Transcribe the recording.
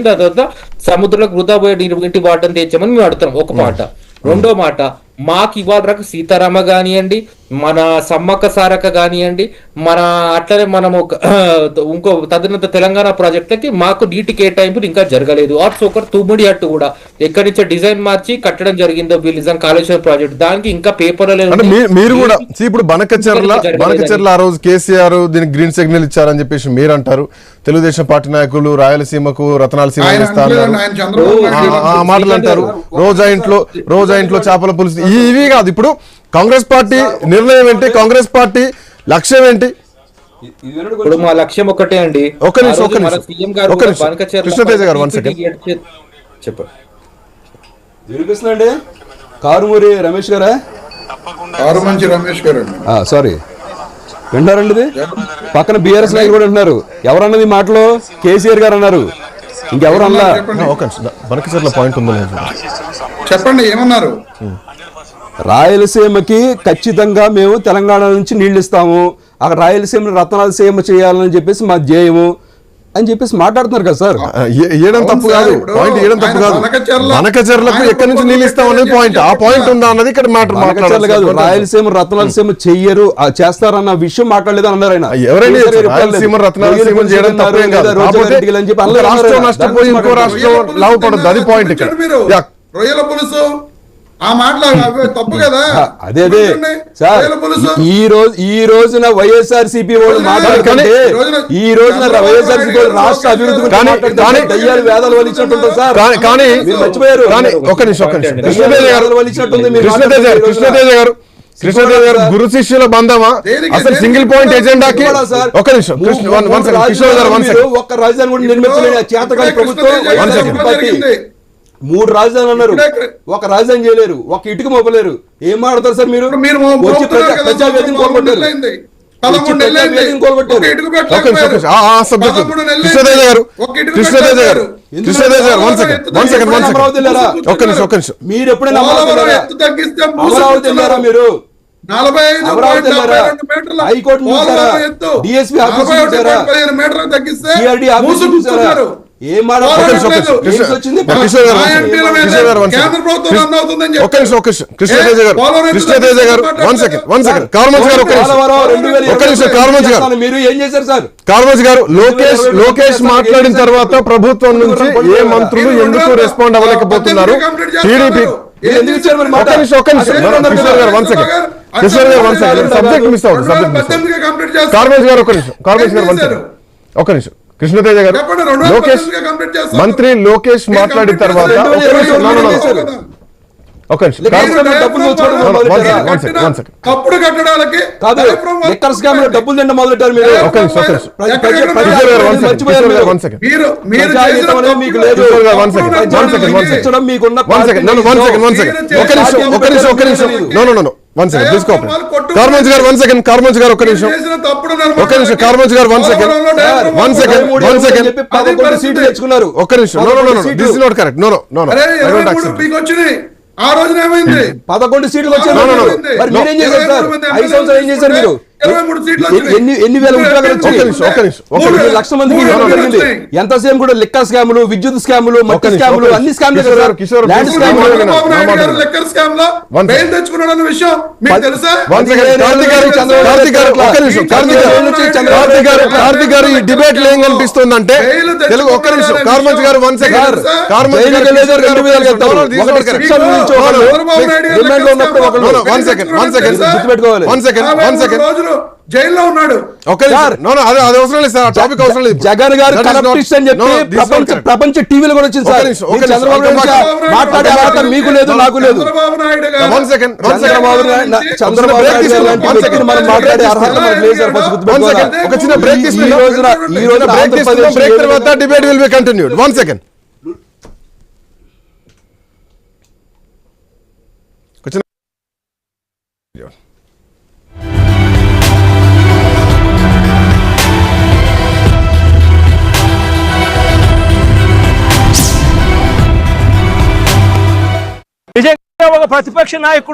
తర్వాత సముద్రంలో వృధా పోయే ఇంటి వాటని తెచ్చామని మేము అడుగుతాం. ఒక మాట. రెండో మాట, మాకు ఇవాళ రక సీతారామ కానివ్వండి, మన సమ్మక్క సారక్క కానివ్వండి, మన అట్లనే మనము ఇంకో తదనంత తెలంగాణ ప్రాజెక్టులకి మాకు నీటి కేటాయింపులు ఇంకా జరగలేదు. ఆర్ట్స్ ఒక తుమ్మిడి అట్టు కూడా ఎక్కడి నుంచో డిజైన్ మార్చి కట్టడం జరిగిందో నిజం కాళేశ్వరం ప్రాజెక్ట్ దానికి ఇంకా పేపర్ మీరు కూడా ఇప్పుడు బనకచెర్ల ఆ రోజు కేసీఆర్ దీనికి గ్రీన్ సిగ్నల్ ఇచ్చారని చెప్పేసి మీరు అంటారు. తెలుగుదేశం పార్టీ నాయకులు రాయలసీమకు రతనాలసీమ మాటలు అంటారు. రోజా ఇంట్లో చేపల పులుసు ఇవి కాదు. ఇప్పుడు కాంగ్రెస్ పార్టీ నిర్ణయం ఏంటి? కాంగ్రెస్ పార్టీ లక్ష్యం ఏంటి? ఇప్పుడు మా లక్ష్యం ఒకటే అండి. కృష్ణతేజ గారు చెప్పండి. వినిపిస్తుందండి. కారుమూరి రమేష్ గారా? కారుమంచి రమేష్ గారు. సారీ, వింటారండి. ఇది పక్కన బిఆర్ఎస్ నాయకులు కూడా అంటున్నారు. ఎవరన్నది మాటలో? కేసీఆర్ గారు అన్నారు, ఇంకెవరు అన్నా. పాయింట్ ఉందో చెప్పండి, ఏమన్నారు? రాయలసీమకి ఖచ్చితంగా మేము తెలంగాణ నుంచి నీళ్లు ఇస్తాము, అక్కడ రాయలసీమ రత్నాలసీమ చేయాలని చెప్పేసి మా ధ్యేయము అని చెప్పేసి మాట్లాడుతున్నారు కదా సార్. ఏడం తప్పు కాదు, పాయింట్ ఏడం తప్పు కాదు. బనకచెర్లకు ఎక్కడి నుంచి నీళ్ళు ఇస్తాం అనేది పాయింట్. ఆ పాయింట్ ఉందా అన్నది ఇక్కడ మాట్లాడాలి కాదు. రాయలసీమ రత్నాలసీమ చెయ్యరు, చేస్తారన్న విషయం మాట్లాడలేదు అన్నారు ఆయన. ఎవరైనా రాయలసీమ రత్నాలసీమ చేయడం తప్పేం కాదు. రాష్ట్రం నష్టపోయి ఇంకో రాష్ట్రం లాభపడద్దు, అది పాయింట్ ఇక్కడ. రొయ్యల పులుసు ఆ మాటలు తప్పు కదా. అదే సార్, ఈ రోజున వైఎస్ఆర్ సిపి వాళ్ళు మాట్లాడుకుంటే ఈ రోజున వైఎస్ఆర్ సిపి రాష్ట్ర అభివృద్ధి దయ్యాలు వేదాలు వలిచినట్టుంటుంది సార్. కానీ మర్చిపోయారు. కృష్ణదేవ్ గారు గురు శిష్యుల బంధమా అసలు సింగిల్ పాయింట్ ఎజెండాకి? ఒక నిమిషం కిషోర్ గారు, ఒక్క రాజధాని కూడా నిర్మించలేదు చేతకాని ప్రభుత్వం. 3 రాజధానులు అన్నారు, ఒక రాజధాని చేయలేరు, ఒక ఇటుక మోపలేరు. ఏం మాట్లాడతారు సార్ మీరు? ప్రజావేదికను కోల్గొట్టారు. మీరు ఎప్పుడైనా అమరావతి వెళ్ళారా? మీరు అమరావతి వెళ్ళారా? హైకోర్టు చూసారా? డిఎస్పీ ఆఫీస్ చూసారా? సిఆర్డీ ఆఫీస్ చూసారా? లోకేష్ మాట్లాడిన తర్వాత ప్రభుత్వం నుంచి ఏ మంత్రులు ఎందుకు రెస్పాండ్ అవ్వలేకపోతున్నారు? టీడీపీ కృష్ణతేజ గారు, మంత్రి లోకేష్ మాట్లాడిన తర్వాత తప్పుడు కట్టడాలకి డబ్బులు తింటే మొదలెట్టారు మీరు. కార్మంజ్ గారు ఒక నిమిషం, కార్మంజ్ గారు ఒక నిమిషం, ఒక్క నిమిషం. This is not correct. ఆ రోజున ఏమైంది? 11 సీట్లు వచ్చారు. మరి మీరేం చేశారు సార్? 5 సంవత్సరాలు ఏం చేశారు మీరు? 23 సీట్లు ఎన్ని వేల ఉద్యోగాలు లక్షల మందికి జరిగింది. ఎంతసేపు కూడా లిక్కర్ స్కాములు, విద్యుత్ స్కాములు, మట్టి స్కాములు, అన్ని స్కాములు డిబేట్ ఏం కనిపిస్తుందంటే తెలుగు. ఒక్క నిమిషం, కార్మంజ్ గారు జైల్లో ఉన్నాడు. జగన్ గారు కరప్టిస్ట్ అని చెప్పి ప్రపంచ టీవీలో కూడా వచ్చింది సార్. చంద్రబాబు మాట్లాడే మాట మీకు లేదు, నాకు లేదు. చంద్రబాబు నాయుడు మనం మాట్లాడే అర్హత మనకు లేదు సార్. ఒక చిన్న బ్రేక్, ఈ రోజు తర్వాత debate will be continued. 1 second. నిజంగా ఒక ప్రతిపక్ష నాయకుడు